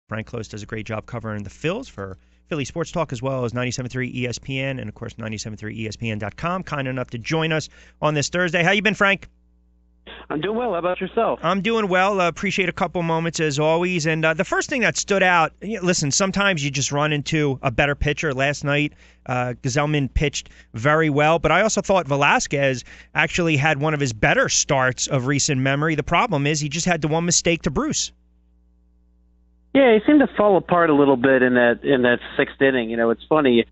Frank Klose does a great job covering the Phils for Philly Sports Talk as well as 97.3 ESPN and, of course, 97.3ESPN.com. Kind enough to join us on this Thursday. How you been, Frank? I'm doing well. How about yourself? I'm doing well. Appreciate a couple moments as always. And the first thing that stood out, listen, sometimes you just run into a better pitcher. Last night, Gazelman pitched very well, but I also thought Velasquez actually had one of his better starts of recent memory. The problem is he just had the one mistake to Bruce. Yeah, he seemed to fall apart a little bit in that sixth inning. You know, it's funny.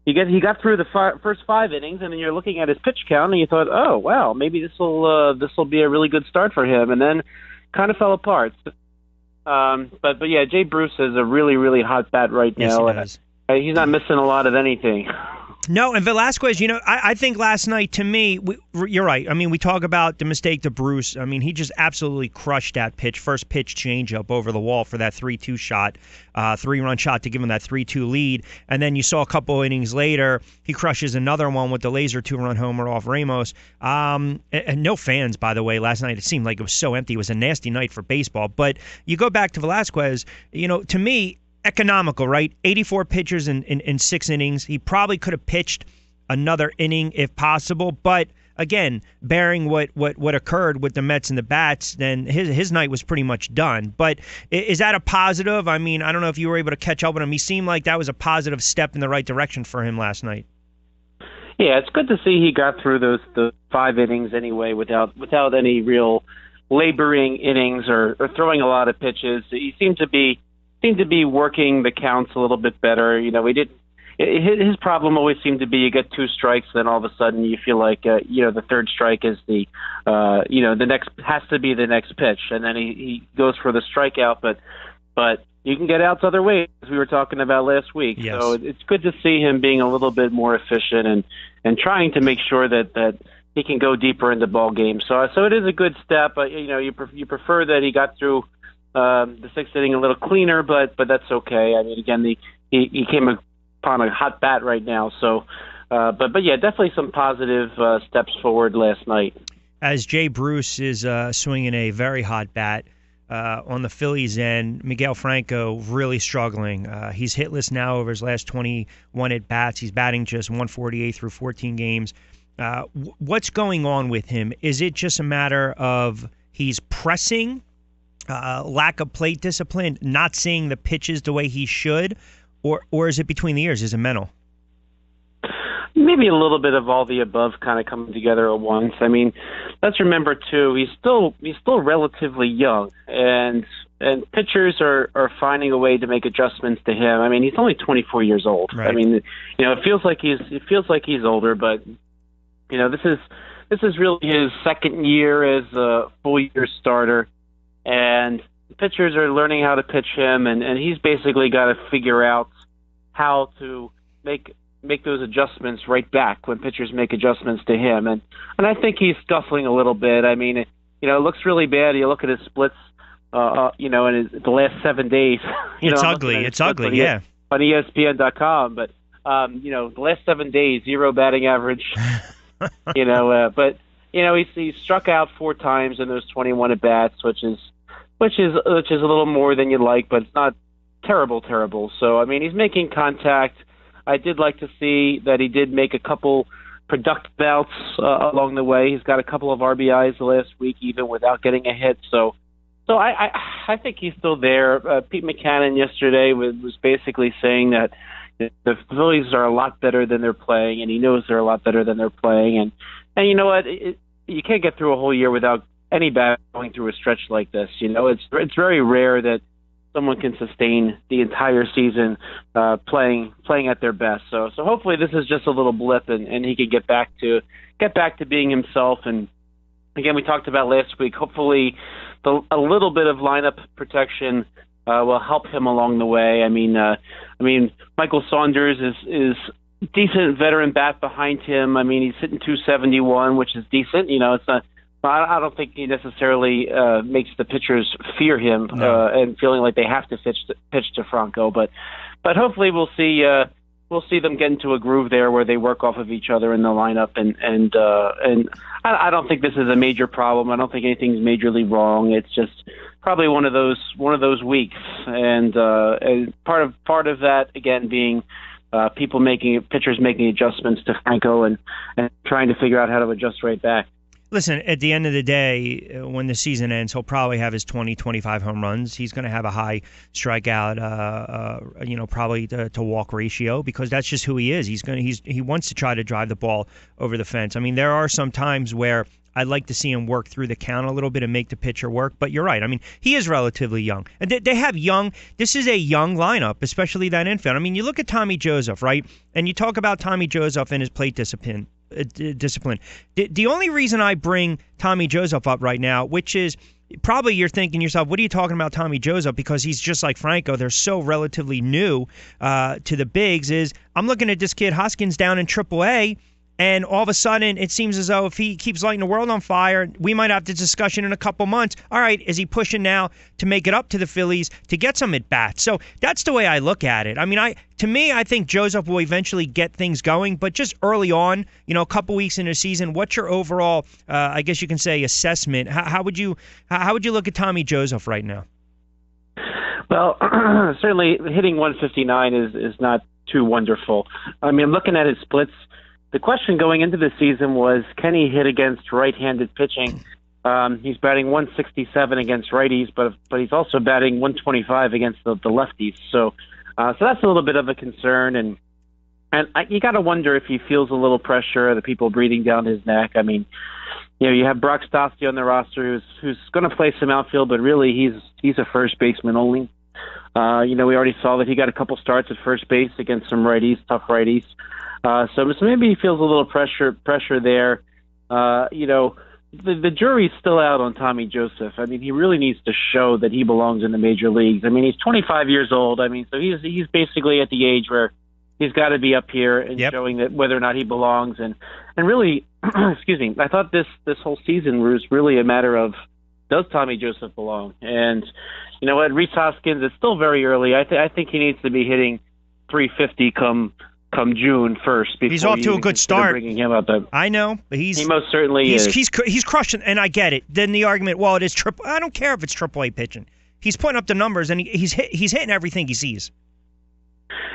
He got through the first 5 innings, and then you're looking at his pitch count, and you thought, oh wow, maybe this will be a really good start for him, and then kind of fell apart. But yeah, Jay Bruce is a really, really hot bat right now. Yes, he does. He's not missing a lot of anything. No, and Velasquez, I think last night, to me, you're right. I mean, we talk about the mistake to Bruce. I mean, he just absolutely crushed that pitch. First pitch changeup over the wall for that 3-2 shot, 3-run shot to give him that 3-2 lead. And then you saw a couple innings later, he crushes another one with the laser 2-run homer off Ramos. And no fans, by the way, last night. It seemed like it was so empty. It was a nasty night for baseball. But you go back to Velasquez, to me, economical, right? 84 pitchers in 6 innings. He probably could have pitched another inning if possible, but again, bearing what occurred with the Mets and the bats, then his night was pretty much done. But is that a positive? I mean, I don't know if you were able to catch up with him. He seemed like that was a positive step in the right direction for him last night. Yeah, it's good to see he got through the 5 innings anyway without any real laboring innings or throwing a lot of pitches. He seemed to be working the counts a little bit better. His problem always seemed to be you get 2 strikes, then all of a sudden you feel like the third strike is the next has to be the next pitch, and then he goes for the strikeout, but you can get outs other ways, as we were talking about last week. Yes. So it's good to see him being a little bit more efficient and trying to make sure that he can go deeper into ball games. So it is a good step. You prefer that he got through the 6th inning a little cleaner, but that's okay. I mean, again, he came upon a hot bat right now. So, but yeah, definitely some positive steps forward last night. As Jay Bruce is swinging a very hot bat on the Phillies end, Maikel Franco really struggling. He's hitless now over his last 21 at bats. He's batting just 148 through 14 games. What's going on with him? Is it just a matter of he's pressing? Lack of plate discipline, not seeing the pitches the way he should, or is it between the ears? Is it mental? Maybe a little bit of all the above kind of coming together at once. I mean, let's remember too, he's still relatively young, and pitchers are finding a way to make adjustments to him. I mean, he's only 24 years old. Right. I mean, it feels like he's older, but this is really his second year as a full-year starter. And the pitchers are learning how to pitch him, and he's basically got to figure out how to make those adjustments right back when pitchers make adjustments to him. And I think he's scuffling a little bit. I mean, it looks really bad. You look at his splits, in the last 7 days. It's ugly. It's ugly, yeah. On ESPN.com, but the last 7 days, 0 batting average. But he's struck out 4 times in those 21 at bats, which is a little more than you'd like, but it's not terrible. So I mean, he's making contact. I did like to see that he did make a couple productive outs along the way. He's got a couple of RBIs the last week, even without getting a hit. So I think he's still there. Pete Mackanin yesterday was basically saying that the Phillies are a lot better than they're playing, and he knows they're a lot better than they're playing. And you know what? You can't get through a whole year without any bat going through a stretch like this. It's very rare that someone can sustain the entire season playing at their best. So hopefully this is just a little blip, and he can get back to being himself. And again, we talked about last week. Hopefully, a little bit of lineup protection will help him along the way. I mean, Michael Saunders is decent veteran bat behind him. I mean, he's hitting 271, which is decent. It's not. I don't think he necessarily makes the pitchers fear him and feeling like they have to pitch to Franco. But hopefully we'll see them get into a groove there where they work off of each other in the lineup. And I don't think this is a major problem. I don't think anything's majorly wrong. It's just probably one of those weeks, and part of that again being pitchers making adjustments to Franco and trying to figure out how to adjust right back. Listen, at the end of the day, when the season ends, he'll probably have his 20, 25 home runs. He's going to have a high strikeout, probably to walk ratio, because that's just who he is. He wants to try to drive the ball over the fence. I mean, there are some times where I'd like to see him work through the count a little bit and make the pitcher work. But you're right. I mean, he is relatively young. And they have young. This is a young lineup, especially that infield. I mean, you look at Tommy Joseph, right? And you talk about Tommy Joseph and his plate discipline. The only reason I bring Tommy Joseph up right now, which is probably you're thinking to yourself, what are you talking about Tommy Joseph? Because he's just like Franco. They're so relatively new to the bigs. Is I'm looking at this kid Hoskins down in AAA. And all of a sudden, it seems as though if he keeps lighting the world on fire, we might have this discussion in a couple months. All right, is he pushing now to make it up to the Phillies to get some at-bats? So that's the way I look at it. I mean, to me, I think Joseph will eventually get things going, but just early on, a couple weeks into the season, what's your overall, I guess you can say, assessment? How would you look at Tommy Joseph right now? Well, certainly hitting 159 is not too wonderful. I mean, I'm looking at his splits. The question going into the season was, can he hit against right-handed pitching? He's batting 167 against righties, but he's also batting 125 against the lefties. So that's a little bit of a concern, and you got to wonder if he feels a little pressure, the people breathing down his neck. I mean, you have Brock Stosky on the roster who's going to play some outfield, but really he's a first baseman only. We already saw that he got a couple starts at first base against some righties, tough righties. So maybe he feels a little pressure there. The jury's still out on Tommy Joseph. I mean, he really needs to show that he belongs in the major leagues. I mean, he's 25 years old. I mean, so he's basically at the age where he's got to be up here and showing that whether or not he belongs. And really, excuse me, I thought this whole season was really a matter of, does Tommy Joseph belong? And you know what, Rich Hoskins, it's still very early. I think he needs to be hitting 350 come June 1st. He's off to a good start. Bringing him up, I know, but he most certainly is. He's crushing, and I get it. Then the argument, well, it is triple. I don't care if it's AAA pitching. He's putting up the numbers, and he's hitting everything he sees.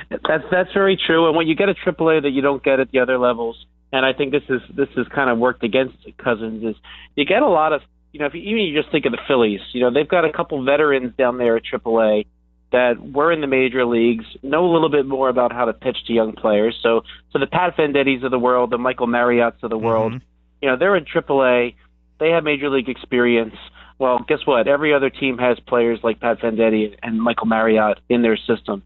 That's very true. And when you get a AAA that you don't get at the other levels, and I think this is kind of worked against Cousins, is you get a lot of, if you just think of the Phillies, they've got a couple veterans down there at AAA that were in the major leagues, know a little bit more about how to pitch to young players. So the Pat Vendettis of the world, the Michael Mariotts of the world, they're in AAA. They have major league experience. Well, guess what? Every other team has players like Pat Vendetti and Michael Mariott in their system.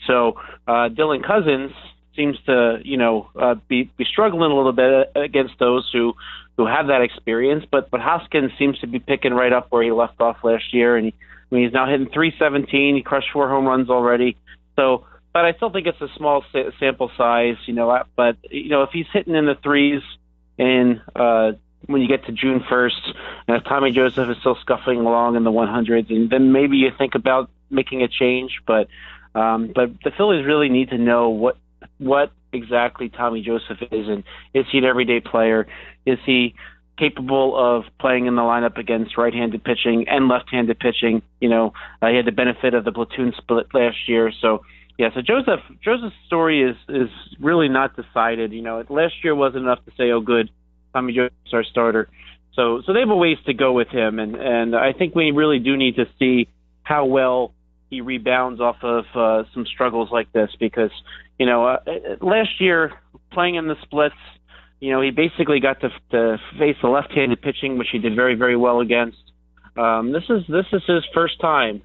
So Dylan Cousins seems to, be struggling a little bit against those who have that experience. But Hoskins seems to be picking right up where he left off last year, and he's now hitting 317. He crushed 4 home runs already. So, but I still think it's a small sample size, But if he's hitting in the threes and when you get to June 1st, and if Tommy Joseph is still scuffling along in the 100s, and then maybe you think about making a change. But the Phillies really need to know what exactly Tommy Joseph is, and is he an everyday player? Is he capable of playing in the lineup against right-handed pitching and left-handed pitching? He had the benefit of the platoon split last year. So Joseph's story is really not decided. Last year wasn't enough to say, oh, good, Tommy Joseph's our starter. So they have a ways to go with him, and I think we really do need to see how well he rebounds off of some struggles like this, because last year playing in the splits, he basically got to face the left-handed pitching, which he did very, very well against. This is his first time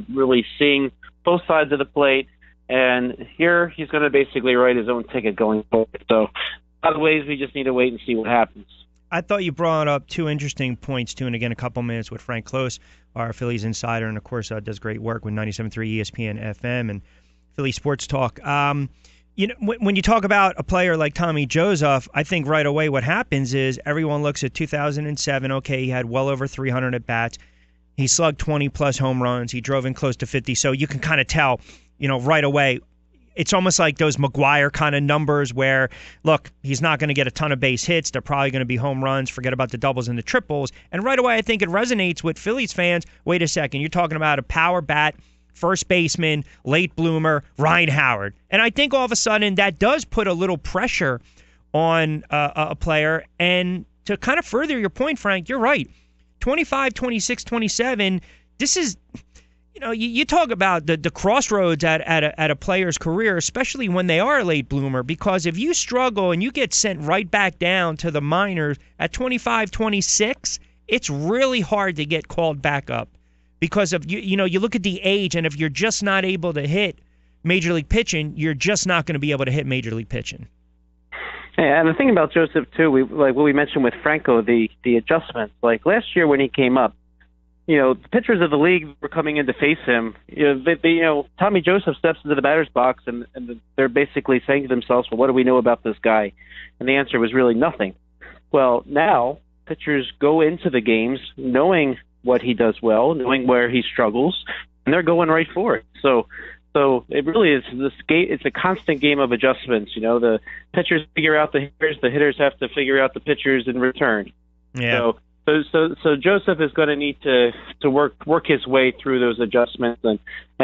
really seeing both sides of the plate, and here he's going to basically write his own ticket going forward. So, in a lot of ways, we just need to wait and see what happens. I thought you brought up 2 interesting points, too, and again, a couple minutes with Frank Klose, our Phillies Insider, and, of course, does great work with 97.3 ESPN FM and Philly Sports Talk. When you talk about a player like Tommy Joseph, I think right away what happens is everyone looks at 2007. Okay, he had well over 300 at-bats. He slugged 20-plus home runs. He drove in close to 50. So you can kind of tell, right away, it's almost like those McGuire kind of numbers where, look, he's not going to get a ton of base hits. They're probably going to be home runs. Forget about the doubles and the triples. And right away, I think it resonates with Phillies fans. Wait a second. You're talking about a power bat, first baseman, late bloomer, Ryan Howard. And I think all of a sudden that does put a little pressure on a player. And to kind of further your point, Frank, you're right. 25, 26, 27, this is, you talk about the crossroads at a player's career, especially when they are a late bloomer, because if you struggle and you get sent right back down to the minors at 25, 26, it's really hard to get called back up because of, you look at the age, and if you're just not able to hit Major League pitching, you're just not going to be able to hit Major League pitching. And the thing about Joseph, too, like what we mentioned with Franco, the adjustments. Like last year when he came up, the pitchers of the league were coming in to face him. Tommy Joseph steps into the batter's box, and they're basically saying to themselves, well, what do we know about this guy? And the answer was really nothing. Well, now pitchers go into the games knowing what he does well, knowing where he struggles, and they're going right for it. So it really is this game. It's a constant game of adjustments. The pitchers figure out the hitters have to figure out the pitchers in return. Yeah. So Joseph is going to need to work his way through those adjustments, and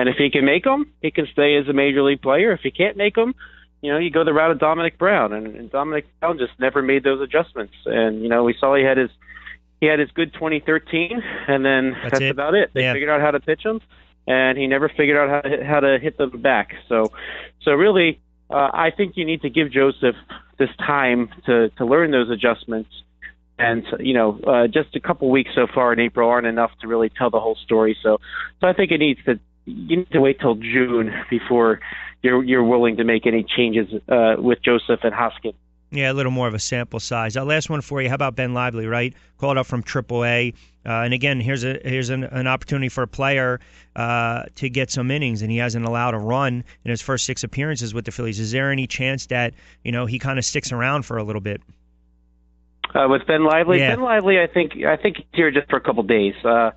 if he can make them, he can stay as a major league player. If he can't make them, you go the route of Dominic Brown, and Dominic Brown just never made those adjustments. And we saw he had his good 2013, and then that's about it. They figured out how to pitch him, and he never figured out how to hit them back. So really, I think you need to give Joseph this time to learn those adjustments. And just a couple weeks so far in April aren't enough to really tell the whole story. So I think you need to wait till June before you're willing to make any changes with Joseph and Hoskins. Yeah, a little more of a sample size. Last one for you. How about Ben Lively? Right, called up from AAA, and again, here's an opportunity for a player to get some innings, and he hasn't allowed a run in his first 6 appearances with the Phillies. Is there any chance that he kind of sticks around for a little bit? With Ben Lively, Yeah. Ben Lively, I think he's here just for a couple days. I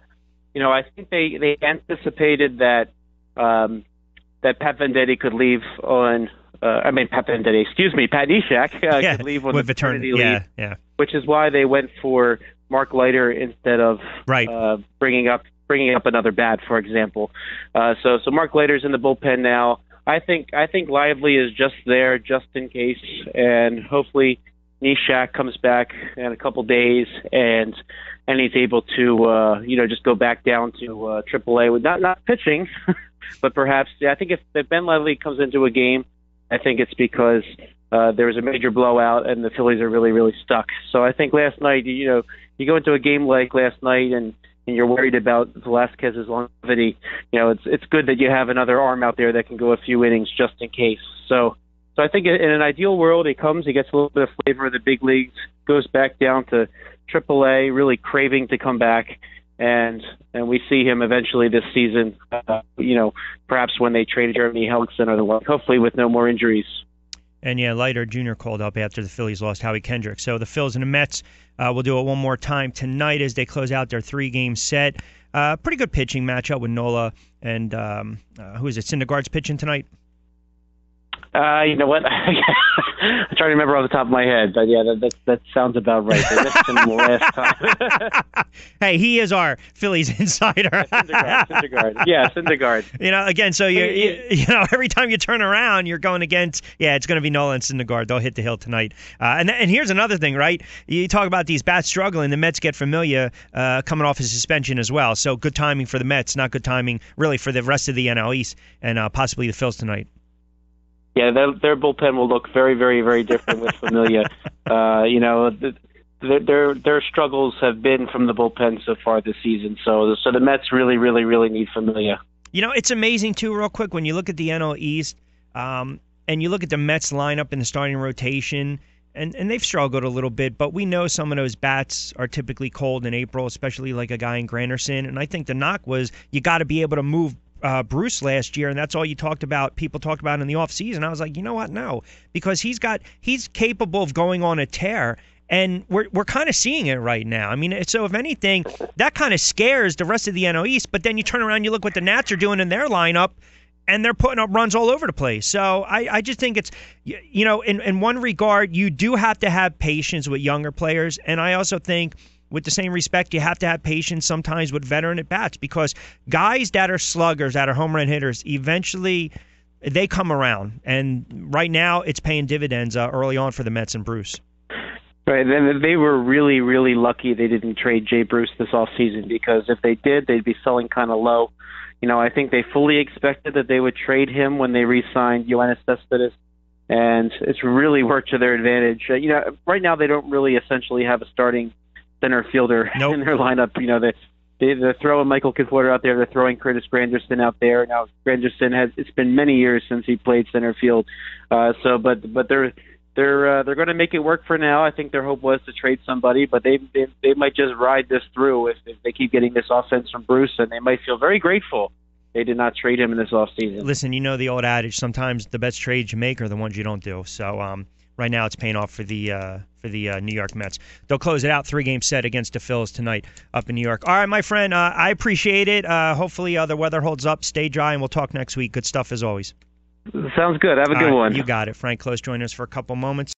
think they anticipated that Pat Venditti could leave on. Pat Venditti, Pat Neshek could leave on with the paternity leave, yeah. which is why they went for Mark Leiter instead of bringing up another bat, for example. So Mark Leiter's in the bullpen now. I think Lively is just there just in case, and hopefully Neshek comes back in a couple days, and he's able to just go back down to AAA with not pitching, but perhaps I think if Ben Lively comes into a game, I think it's because there was a major blowout and the Phillies are really, really stuck. So I think last night, you go into a game like last night and you're worried about Velasquez's longevity. It's good that you have another arm out there that can go a few innings just in case. So I think in an ideal world, he gets a little bit of flavor of the big leagues, goes back down to AAA, really craving to come back, and we see him eventually this season, perhaps when they traded Jeremy Hellickson or the like, hopefully with no more injuries. And Leiter Jr. called up after the Phillies lost Howie Kendrick. So the Phils and the Mets will do it one more time tonight as they close out their 3-game set. Pretty good pitching matchup with Nola and who is it? Syndergaard's pitching tonight. You know what? I'm trying to remember off the top of my head, but yeah, that sounds about right. They missed him last time. Hey, he is our Phillies insider. Syndergaard. Yeah, Syndergaard. Again, so every time you turn around, you're going against. Yeah, it's going to be Nola and Syndergaard. They'll hit the hill tonight. And here's another thing, right? You talk about these bats struggling. The Mets get Familia coming off his suspension as well. So good timing for the Mets. Not good timing really for the rest of the NL East and possibly the Phils tonight. Yeah, their bullpen will look very, very, very different with Familia. Their struggles have been from the bullpen so far this season. So the Mets really, really, really need Familia. It's amazing too. Real quick, when you look at the NL East, and you look at the Mets lineup in the starting rotation, and they've struggled a little bit, but we know some of those bats are typically cold in April, especially like a guy in Granderson. And I think the knock was you got to be able to move Bruce last year, and that's all people talked about in the offseason. I was like, you know what? No, because he's capable of going on a tear, and we're kind of seeing it right now. So if anything, that kind of scares the rest of the NL East, but then you turn around, you look what the Nats are doing in their lineup, and they're putting up runs all over the place. So I just think it's, in one regard, you do have to have patience with younger players. And I also think, with the same respect, you have to have patience sometimes with veteran at-bats, because guys that are sluggers, that are home run hitters, eventually they come around. And right now it's paying dividends early on for the Mets and Bruce. Right, and they were really, really lucky they didn't trade Jay Bruce this offseason, because if they did, they'd be selling kind of low. I think they fully expected that they would trade him when they re-signed Yoenis Cespedes, and it's really worked to their advantage. Right now they don't really essentially have a starting center fielder in their lineup. They're throwing Michael Conforto out there. They're throwing Curtis Granderson out there. Now Granderson it's been many years since he played center field. But they're going to make it work for now. I think their hope was to trade somebody, but they might just ride this through if they keep getting this offense from Bruce, and they might feel very grateful they did not trade him in this offseason. Listen, the old adage, sometimes the best trades you make are the ones you don't do. So right now it's paying off for the New York Mets. They'll close it out 3-game set against the Phillies tonight up in New York. All right, my friend, I appreciate it. Hopefully the weather holds up, stay dry, and we'll talk next week. Good stuff as always. Sounds good. Have a good one. You got it. Frank Klose joining us for a couple moments.